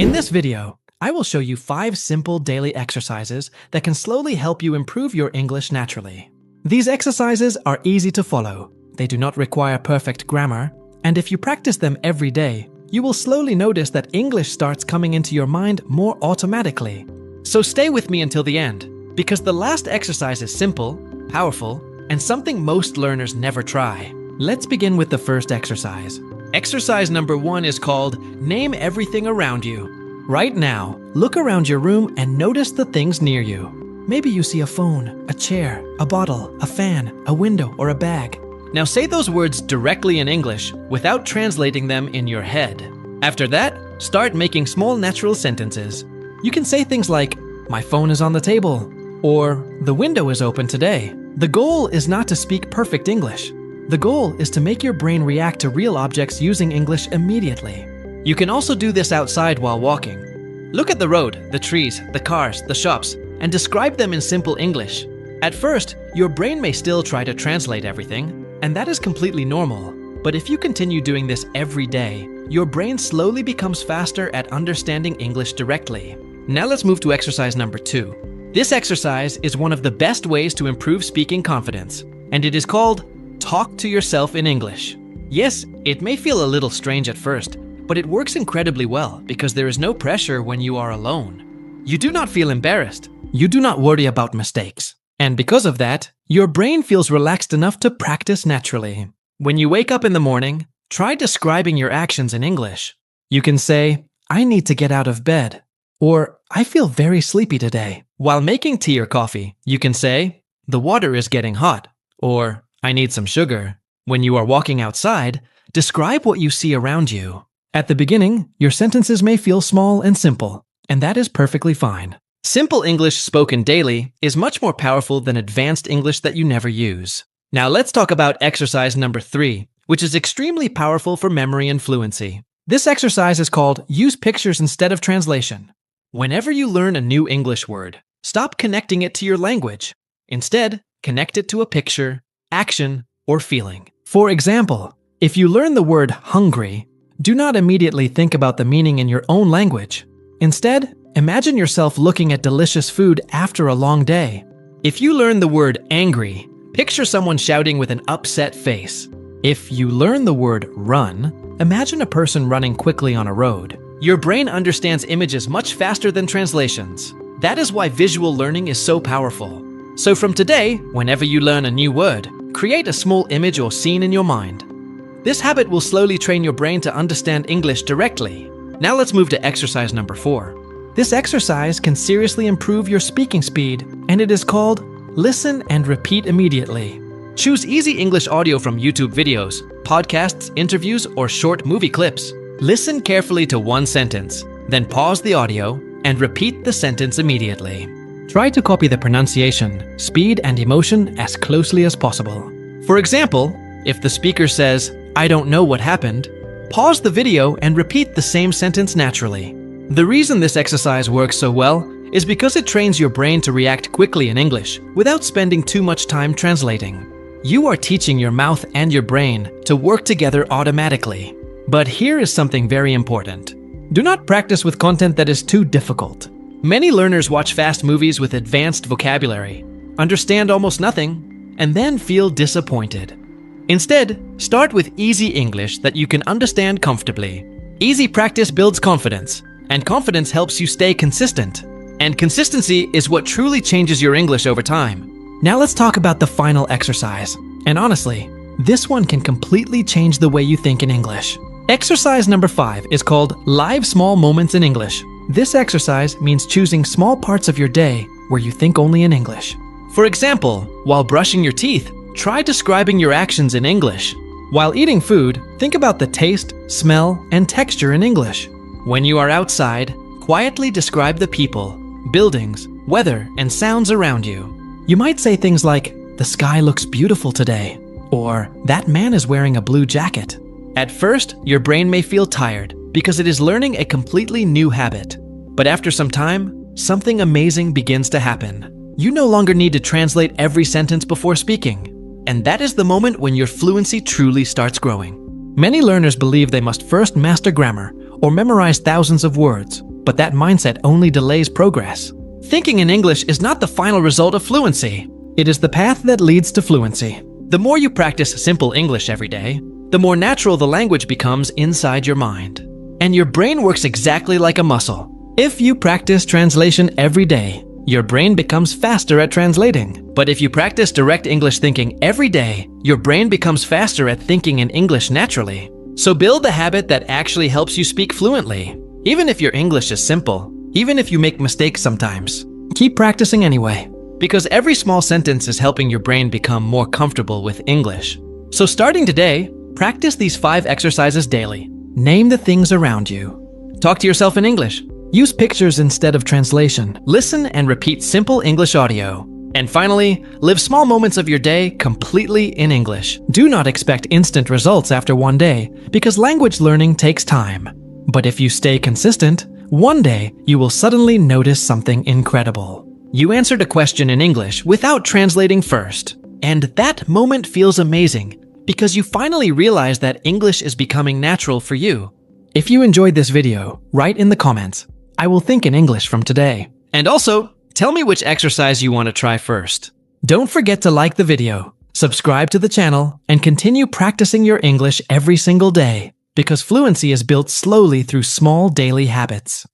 In this video, I will show you 5 simple daily exercises that can slowly help you improve your English naturally. These exercises are easy to follow, they do not require perfect grammar, and if you practice them every day, you will slowly notice that English starts coming into your mind more automatically. So stay with me until the end, because the last exercise is simple, powerful, and something most learners never try. Let's begin with the first exercise. Exercise number 1 is called Name Everything Around You. Right now, look around your room and notice the things near you. Maybe you see a phone, a chair, a bottle, a fan, a window, or a bag. Now say those words directly in English without translating them in your head. After that, start making small natural sentences. You can say things like, "My phone is on the table," or "The window is open today." The goal is not to speak perfect English. The goal is to make your brain react to real objects using English immediately. You can also do this outside while walking. Look at the road, the trees, the cars, the shops, and describe them in simple English. At first, your brain may still try to translate everything, and that is completely normal. But if you continue doing this every day, your brain slowly becomes faster at understanding English directly. Now let's move to exercise number 2. This exercise is one of the best ways to improve speaking confidence, and it is called Talk to Yourself in English. Yes, it may feel a little strange at first, but it works incredibly well because there is no pressure when you are alone. You do not feel embarrassed. You do not worry about mistakes. And because of that, your brain feels relaxed enough to practice naturally. When you wake up in the morning, try describing your actions in English. You can say, "I need to get out of bed," or "I feel very sleepy today." While making tea or coffee, you can say, "The water is getting hot," or "I need some sugar." When you are walking outside, describe what you see around you. At the beginning, your sentences may feel small and simple, and that is perfectly fine. Simple English spoken daily is much more powerful than advanced English that you never use. Now let's talk about exercise number 3, which is extremely powerful for memory and fluency. This exercise is called Use Pictures Instead of Translation. Whenever you learn a new English word, stop connecting it to your language. Instead, connect it to a picture, action, or feeling. For example, if you learn the word hungry, do not immediately think about the meaning in your own language. Instead, imagine yourself looking at delicious food after a long day. If you learn the word angry, picture someone shouting with an upset face. If you learn the word run, imagine a person running quickly on a road. Your brain understands images much faster than translations. That is why visual learning is so powerful. So from today, whenever you learn a new word, create a small image or scene in your mind. This habit will slowly train your brain to understand English directly. Now let's move to exercise number 4. This exercise can seriously improve your speaking speed, and it is called Listen and Repeat Immediately. Choose easy English audio from YouTube videos, podcasts, interviews, or short movie clips. Listen carefully to one sentence, then pause the audio and repeat the sentence immediately. Try to copy the pronunciation, speed, and emotion as closely as possible. For example, if the speaker says, "I don't know what happened," pause the video and repeat the same sentence naturally. The reason this exercise works so well is because it trains your brain to react quickly in English without spending too much time translating. You are teaching your mouth and your brain to work together automatically. But here is something very important. Do not practice with content that is too difficult. Many learners watch fast movies with advanced vocabulary, understand almost nothing, and then feel disappointed. Instead, start with easy English that you can understand comfortably. Easy practice builds confidence, and confidence helps you stay consistent. And consistency is what truly changes your English over time. Now let's talk about the final exercise. And honestly, this one can completely change the way you think in English. Exercise number 5 is called Live Small Moments in English. This exercise means choosing small parts of your day where you think only in English. For example, while brushing your teeth, try describing your actions in English. While eating food, think about the taste, smell, and texture in English. When you are outside, quietly describe the people, buildings, weather, and sounds around you. You might say things like, "The sky looks beautiful today," or "That man is wearing a blue jacket." At first, your brain may feel tired because it is learning a completely new habit. But after some time, something amazing begins to happen. You no longer need to translate every sentence before speaking. And that is the moment when your fluency truly starts growing. Many learners believe they must first master grammar or memorize thousands of words. but that mindset only delays progress. Thinking in English is not the final result of fluency. It is the path that leads to fluency. The more you practice simple English every day, the more natural the language becomes inside your mind. And your brain works exactly like a muscle. If you practice translation every day, your brain becomes faster at translating. But if you practice direct English thinking every day, your brain becomes faster at thinking in English naturally. So build the habit that actually helps you speak fluently. Even if your English is simple, even if you make mistakes sometimes, keep practicing anyway. Because every small sentence is helping your brain become more comfortable with English. So starting today, practice these 5 exercises daily. Name the things around you. Talk to yourself in English. Use pictures instead of translation. Listen and repeat simple English audio. And finally, live small moments of your day completely in English. Do not expect instant results after one day, because language learning takes time. But if you stay consistent, one day you will suddenly notice something incredible. You answered a question in English without translating first. And that moment feels amazing, because you finally realize that English is becoming natural for you. If you enjoyed this video, write in the comments, "I will think in English from today." And also, tell me which exercise you want to try first. Don't forget to like the video, subscribe to the channel, and continue practicing your English every single day, because fluency is built slowly through small daily habits.